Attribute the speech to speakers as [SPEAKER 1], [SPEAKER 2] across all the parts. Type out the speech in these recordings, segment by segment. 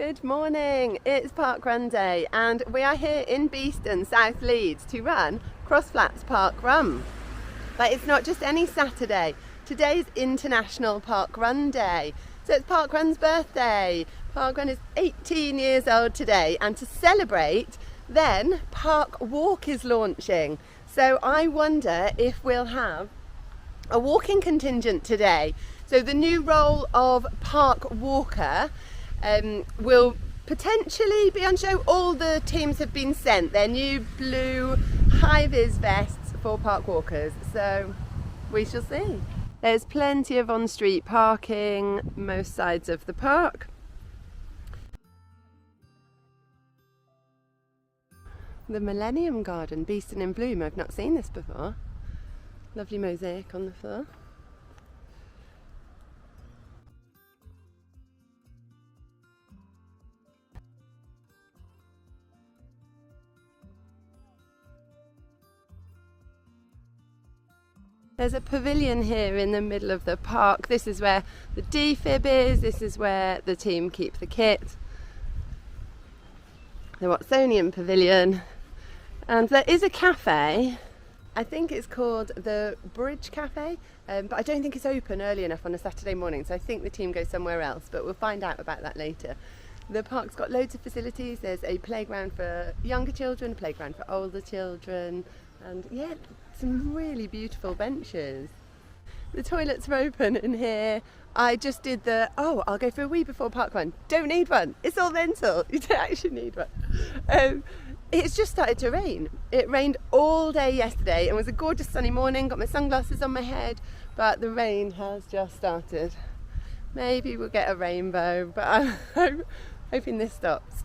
[SPEAKER 1] Good morning, it's parkrun day and we are here in Beeston, South Leeds to run Cross Flats Parkrun. But it's not just any Saturday, today is International Parkrun Day. So it's Parkrun's birthday. Parkrun is 18 years old today, and to celebrate then Park Walk is launching. So I wonder if we'll have a walking contingent today. So the new role of park walker will potentially be on show. All the teams have been sent their new blue high-vis vests for park walkers, so we shall see. There's plenty of on-street parking most sides of the park. The Millennium Garden, Beeston in bloom. I've not seen this before. Lovely mosaic on the floor. There's a pavilion here in the middle of the park. This is where the defib is, this is where the team keep the kit. The Watsonian Pavilion. And there is a cafe, I think it's called the Bridge Cafe, but I don't think it's open early enough on a Saturday morning, so I think the team goes somewhere else, but we'll find out about that later. The park's got loads of facilities. There's a playground for younger children, a playground for older children, and yeah, some really beautiful benches. The toilets are open in here. I just did I'll go for a wee before parkrun. Don't need one. It's all mental. You don't actually need one. It's just started to rain. It rained all day yesterday. It was a gorgeous sunny morning. Got my sunglasses on my head, but the rain has just started. Maybe we'll get a rainbow, but I'm hoping this stops.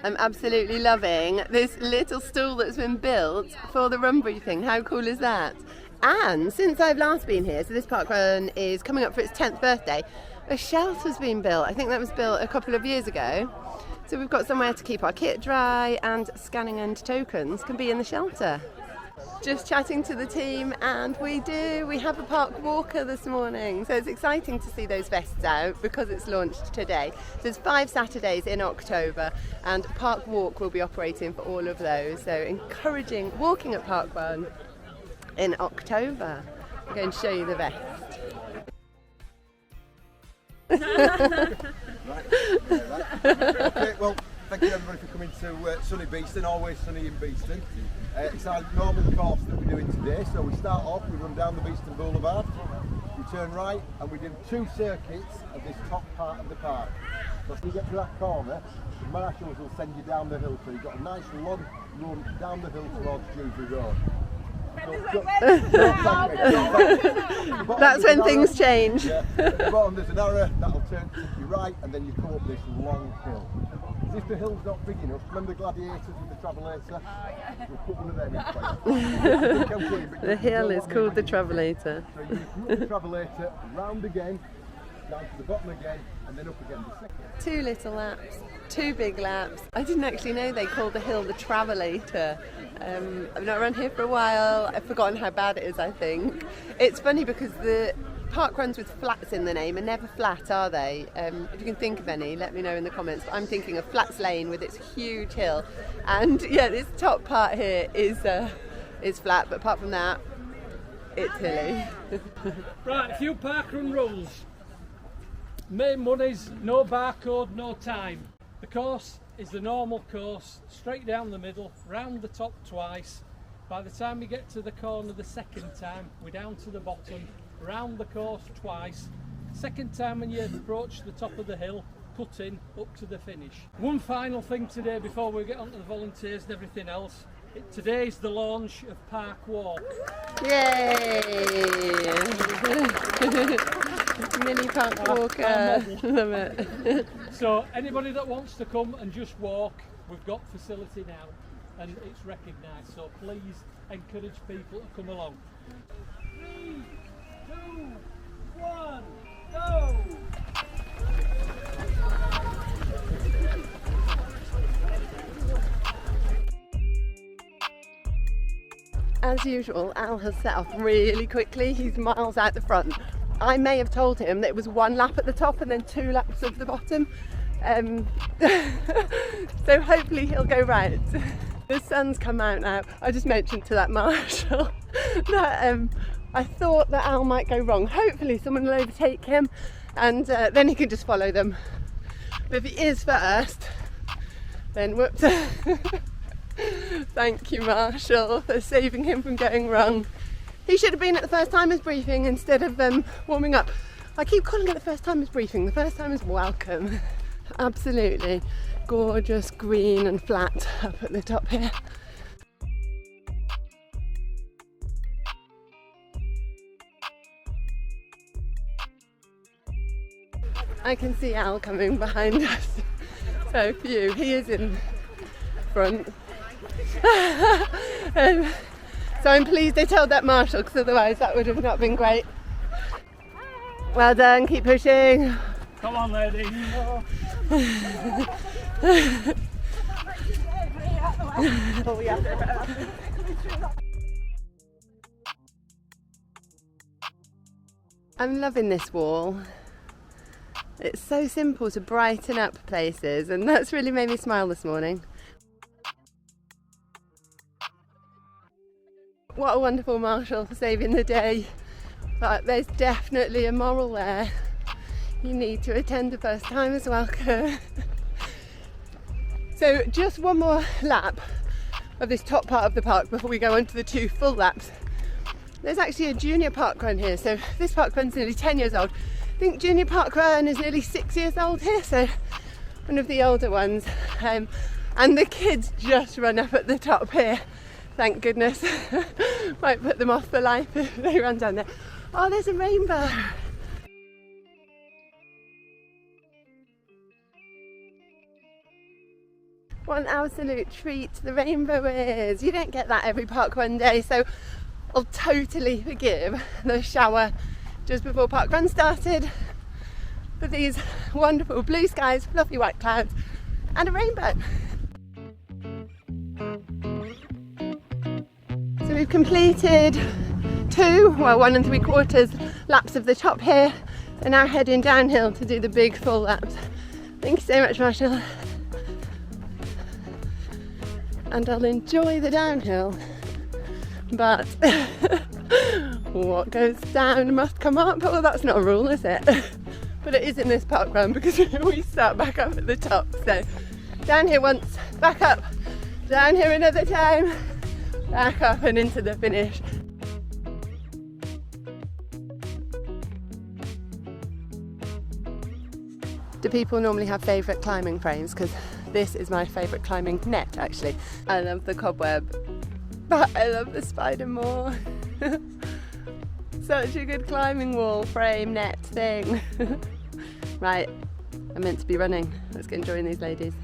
[SPEAKER 1] I'm absolutely loving this little stool that's been built for the run briefing. How cool is that? And since I've last been here, so this parkrun is coming up for its 10th birthday, a shelter's been built. I think that was built a couple of years ago. So we've got somewhere to keep our kit dry, and scanning end tokens can be in the shelter. Just chatting to the team, and we have a park walker this morning, so it's exciting to see those vests out because it's launched today. So there's 5 Saturdays in October, and Park Walk will be operating for all of those, so encouraging walking at parkrun in October. I'm going to show you the vest.
[SPEAKER 2] Okay, well, thank you everybody for coming to sunny Beeston, always sunny in Beeston. It's our normal course that we're doing today, so we start off, we run down the Beeston Boulevard, we turn right, and we do 2 circuits of this top part of the park. So when you get to that corner, the marshals will send you down the hill, so you've got a nice long run down the hill towards Dewsbury Road.
[SPEAKER 1] That's when things change.
[SPEAKER 2] Yeah. At the bottom there's an arrow that'll take you right, and then you come up this long hill. As if the hill's not big enough, remember the gladiators with the travelator? We'll put one of them in place.
[SPEAKER 1] The hill is called the travelator.
[SPEAKER 2] So you come up the travelator, round again, down to the bottom again, and then up again.
[SPEAKER 1] 2 little laps, 2 big laps. I didn't actually know they called the hill the travelator. I've not run here for a while. I've forgotten how bad it is, I think. It's funny because the park runs with flats in the name are never flat, are they? If you can think of any, let me know in the comments. But I'm thinking of Flats Lane with its huge hill. And yeah, this top part here is flat, but apart from that, it's hilly.
[SPEAKER 3] Right, a few parkrun rules. Main one is no barcode, no time. The course is the normal course, straight down the middle, round the top twice. By the time we get to the corner the second time, we're down to the bottom, round the course twice. Second time when you approach the top of the hill, cut in up to the finish. One final thing today before we get on to the volunteers and everything else. Today is the launch of Park Walk.
[SPEAKER 1] Yay! Mini park walker. Love it.
[SPEAKER 3] So anybody that wants to come and just walk, we've got facility now and it's recognised, so please encourage people to come along. 3, 2, 1, go!
[SPEAKER 1] As usual, Al has set off really quickly. He's miles out the front. I may have told him that it was 1 lap at the top and then 2 laps of the bottom. So hopefully he'll go right. The sun's come out now. I just mentioned to that marshal that I thought that Al might go wrong. Hopefully someone will overtake him and then he can just follow them. But if he is first, then whoops. Thank you, Marshall, for saving him from going wrong. He should have been at the first timers briefing instead of warming up. I keep calling it the first timers briefing. The first timers welcome. Absolutely gorgeous, green and flat up at the top here. I can see Al coming behind us. So phew, he is in front. So I'm pleased they told that marshal, because otherwise that would have not been great. Well done, keep pushing.
[SPEAKER 3] Come on, lady. I'm loving this wall. It's so simple to brighten up places, and that's really made me smile this morning. What a wonderful marshal for saving the day. But there's definitely a moral there. You need to attend the first timers welcome. So just one more lap of this top part of the park before we go on to the 2 full laps. There's actually a junior parkrun here. So this parkrun's nearly 10 years old. I think junior parkrun is nearly 6 years old here. So one of the older ones. And the kids just run up at the top here. Thank goodness. Might put them off for life if they run down there. Oh, there's a rainbow. What an absolute treat the rainbow is. You don't get that every parkrun day, so I'll totally forgive the shower just before parkrun started. But these wonderful blue skies, fluffy white clouds, and a rainbow. So we've completed 1 3/4 laps of the top here. So now heading downhill to do the big full laps. Thank you so much, Marshall. And I'll enjoy the downhill. But what goes down must come up. Well, that's not a rule, is it? But it is in this parkrun because we start back up at the top. So down here once, back up, down here another time, back up and into the finish. Do people normally have favourite climbing frames? Because this is my favourite climbing net, actually. I love the cobweb, but I love the spider more. Such a good climbing wall, frame, net thing. Right, I'm meant to be running. Let's get enjoying these ladies.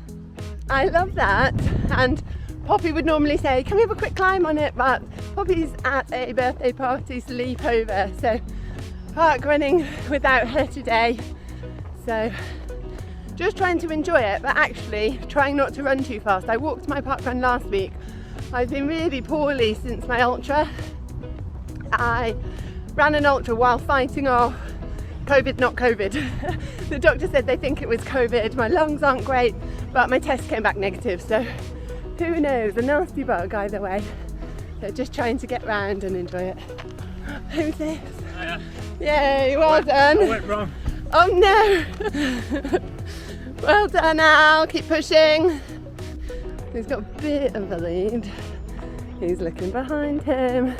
[SPEAKER 3] I love that, and Poppy would normally say, can we have a quick climb on it? But Poppy's at a birthday party sleepover, so park running without her today. So just trying to enjoy it, but actually trying not to run too fast. I walked my parkrun last week. I've been really poorly since my ultra. I ran an ultra while fighting off COVID, not COVID. The doctor said they think it was COVID. My lungs aren't great, but my test came back negative, so who knows, a nasty bug either way. So just trying to get round and enjoy it. Who's this? Yay, well done. I went wrong.
[SPEAKER 1] Oh no! Well done, Al, keep pushing. He's got a bit of a lead. He's looking behind him.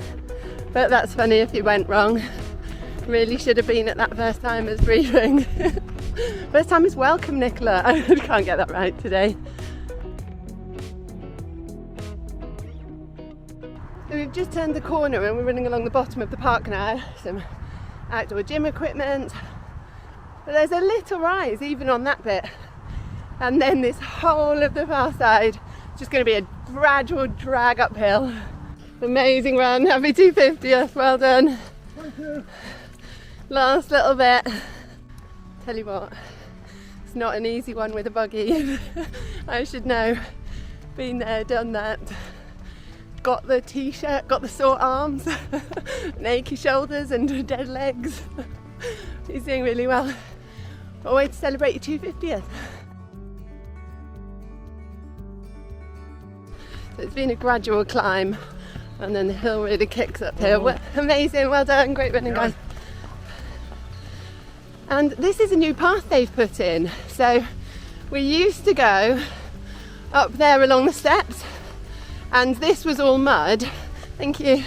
[SPEAKER 1] But that's funny if he went wrong. Really should have been at that first timers briefing. First timers welcome, Nicola. I can't get that right today. So we've just turned the corner and we're running along the bottom of the park now. Some outdoor gym equipment. But there's a little rise even on that bit. And then this whole of the far side is just going to be a gradual drag uphill. Amazing run, happy 250th, well done.
[SPEAKER 2] Thank you.
[SPEAKER 1] Last little bit. Tell you what, it's not an easy one with a buggy. I should know. Been there, done that. got the t-shirt, got the sore arms, and achy shoulders and dead legs. He's doing really well. What a way to celebrate your 250th. So it's been a gradual climb, and then the hill really kicks up here. Amazing, well done, great running guys. And this is a new path they've put in. So we used to go up there along the steps, and this was all mud. Thank you.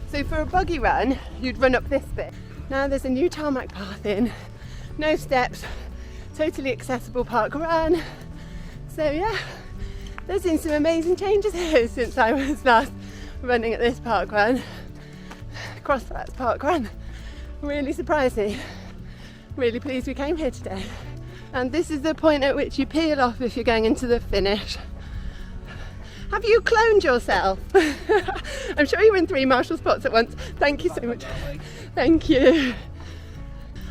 [SPEAKER 1] So for a buggy run, you'd run up this bit. Now there's a new tarmac path in, no steps, totally accessible park run. So yeah, there's been some amazing changes here since I was last running at this park run. Crossflats park run. Really surprised me. Really pleased we came here today. And this is the point at which you peel off if you're going into the finish. Have you cloned yourself? I'm sure you were in 3 marshal spots at once. Thank you so much. Thank you.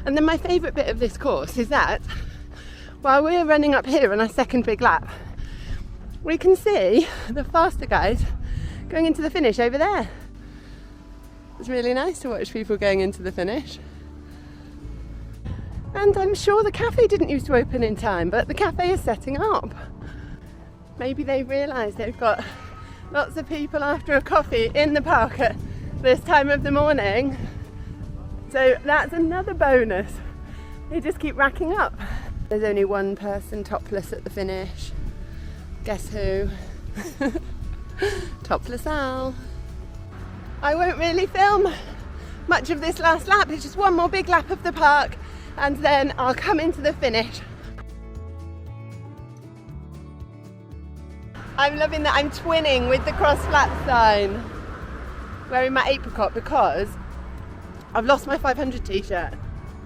[SPEAKER 1] And then my favourite bit of this course is that while we're running up here on our second big lap, we can see the faster guys going into the finish over there. It's really nice to watch people going into the finish. And I'm sure the cafe didn't used to open in time, but the cafe is setting up. Maybe they've realised they've got lots of people after a coffee in the park at this time of the morning. So that's another bonus. They just keep racking up. There's only one person topless at the finish. Guess who? Topless Al. I won't really film much of this last lap. It's just one more big lap of the park, and then I'll come into the finish. I'm loving that I'm twinning with the Crossflats sign, wearing my apricot because I've lost my 500 t-shirt.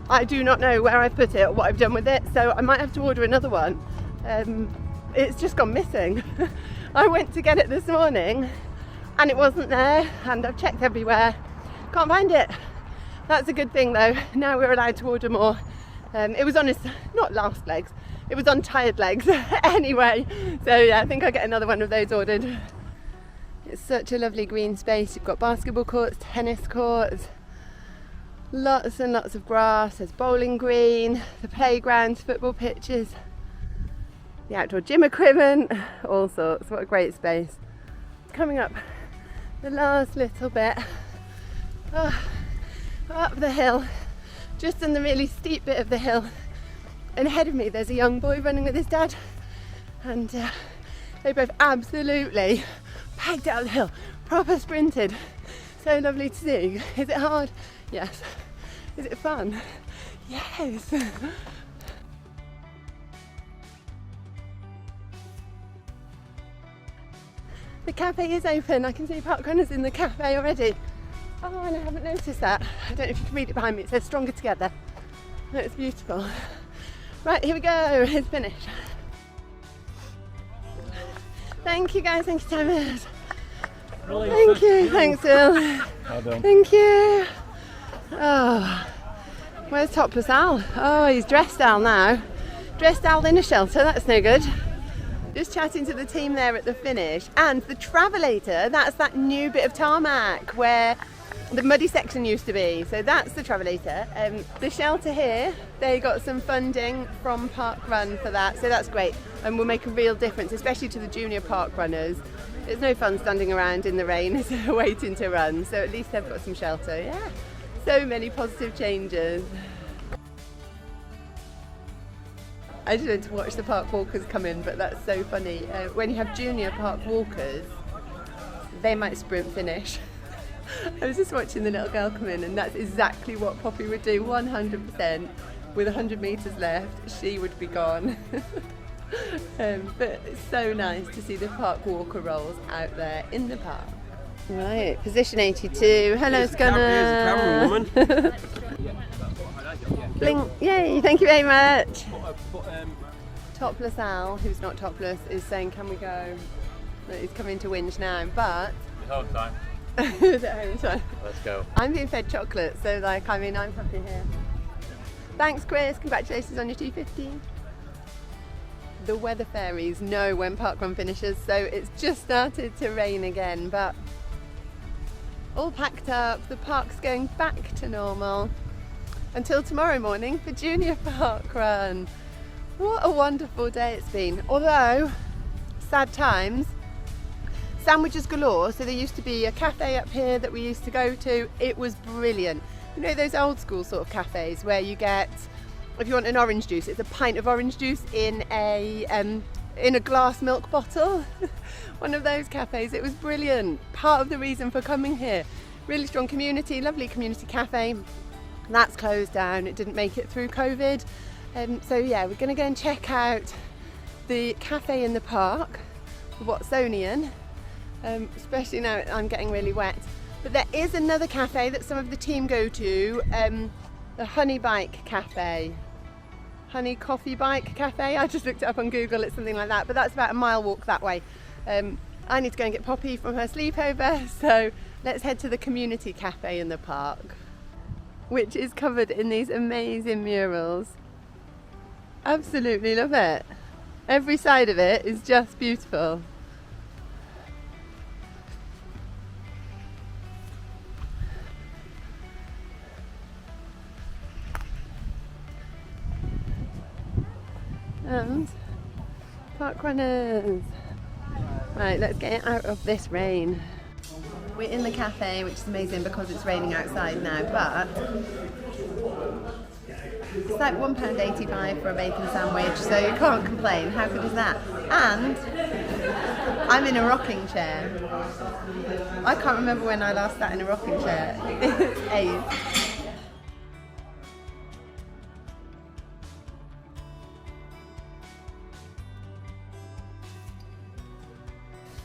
[SPEAKER 1] I do not know where I put it or what I've done with it, so I might have to order another one. It's just gone missing. I went to get it this morning and it wasn't there, and I've checked everywhere, can't find it. That's a good thing though, now we're allowed to order more. It was on not last legs, it was on tired legs anyway, so yeah, I think I'll get another one of those ordered. It's such a lovely green space. You've got basketball courts, tennis courts, lots and lots of grass. There's bowling green, the playgrounds, football pitches, the outdoor gym equipment, all sorts. What a great space. Coming up the last little bit, up the hill, just on the really steep bit of the hill, and ahead of me there's a young boy running with his dad, and they both absolutely pegged out the hill, proper sprinted. So lovely to see. Is it hard? Yes. Is it fun? Yes. The cafe is open. I can see park runners in the cafe already. Oh, and I haven't noticed that. I don't know if you can read it behind me. It says stronger together. Oh, it's beautiful. Right, here we go. It's finished. Thank you guys. Thank you, Thomas. Thank you. Thanks, Will.
[SPEAKER 4] Well done.
[SPEAKER 1] Thank you. Oh, where's Topless Al? Oh, he's dressed Al now. Dressed Al in a shelter. That's no good. Just chatting to the team there at the finish, and the Travelator, that's that new bit of tarmac where the muddy section used to be. So that's the Travelator. The shelter here, they got some funding from Park Run for that, so that's great and will make a real difference, especially to the junior park runners. It's no fun standing around in the rain waiting to run, so at least they've got some shelter. Yeah, so many positive changes. I just went to watch the park walkers come in, but that's so funny. When you have junior park walkers, they might sprint finish. I was just watching the little girl come in, and that's exactly what Poppy would do, 100%. With 100 metres left, she would be gone. But it's so nice to see the park walker rolls out there in the park. Right, position 82. Hello, Scunner.
[SPEAKER 4] Here's the camera woman.
[SPEAKER 1] Blink. Yay, thank you very much. Topless Al, who's not topless, is saying, can we go? He's coming to Winch now, but...
[SPEAKER 4] It's home time.
[SPEAKER 1] It's at home time.
[SPEAKER 4] Let's go.
[SPEAKER 1] I'm being fed chocolate, so like, I mean, I'm happy here. Thanks, Chris. Congratulations on your 250. the weather fairies know when parkrun finishes, so it's just started to rain again, but all packed up, the park's going back to normal until tomorrow morning for junior parkrun. What a wonderful day it's been, although sad times. Sandwiches galore, so there used to be a cafe up here that we used to go to. It was brilliant. You know those old school sort of cafes where you get, if you want an orange juice, it's a pint of orange juice in a glass milk bottle. One of those cafes. It was brilliant. Part of the reason for coming here. Really strong community, lovely community cafe. That's closed down. It didn't make it through COVID. So yeah, we're going to go and check out the cafe in the park, the Watsonian. Especially now I'm getting really wet. But there is another cafe that some of the team go to, the Honey Bike Cafe. Honey Coffee Bike Cafe. I just looked it up on Google, it's something like that, but that's about a mile walk that way. I need to go and get Poppy from her sleepover, so let's head to the community cafe in the park, which is covered in these amazing murals. Absolutely love it. Every side of it is just beautiful. And park runners. Right, let's get out of this rain. We're in the cafe, which is amazing because it's raining outside now, but it's like £1.85 for a bacon sandwich, so you can't complain. How good is that? And I'm in a rocking chair. I can't remember when I last sat in a rocking chair. It's ages.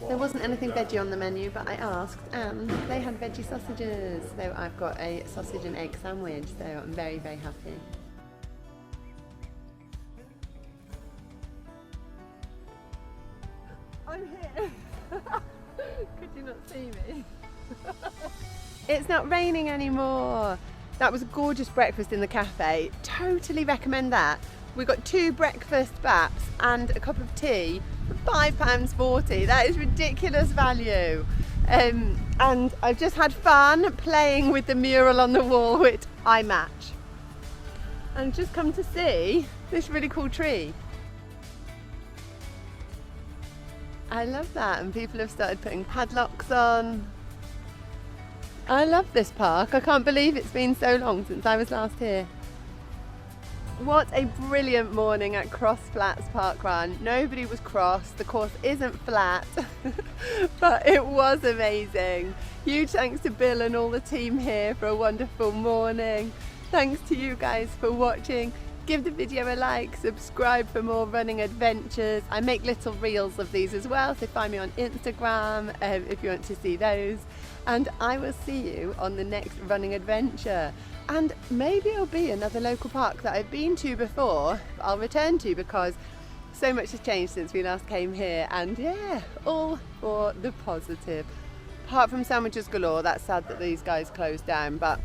[SPEAKER 1] There wasn't anything veggie on the menu, but I asked and they had veggie sausages. So I've got a sausage and egg sandwich, so I'm very, very happy. I'm here. Could you not see me? It's not raining anymore. That was a gorgeous breakfast in the cafe. Totally recommend that. We got 2 breakfast baps and a cup of tea for £5.40. That is ridiculous value. And I've just had fun playing with the mural on the wall, which I match. And just come to see this really cool tree. I love that, and people have started putting padlocks on. I love this park. I can't believe it's been so long since I was last here. What a brilliant morning at Cross Flats Parkrun. Nobody was cross, the course isn't flat, but it was amazing. Huge thanks to Bill and all the team here for a wonderful morning. Thanks to you guys for watching. Give the video a like, subscribe for more running adventures. I make little reels of these as well, so find me on Instagram if you want to see those. And I will see you on the next running adventure. And maybe it'll be another local park that I've been to before, but I'll return to because so much has changed since we last came here, and yeah, all for the positive. Apart from sandwiches galore, that's sad that these guys closed down, but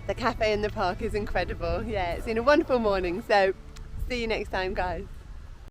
[SPEAKER 1] the cafe in the park is incredible. Yeah, it's been a wonderful morning, so see you next time, guys.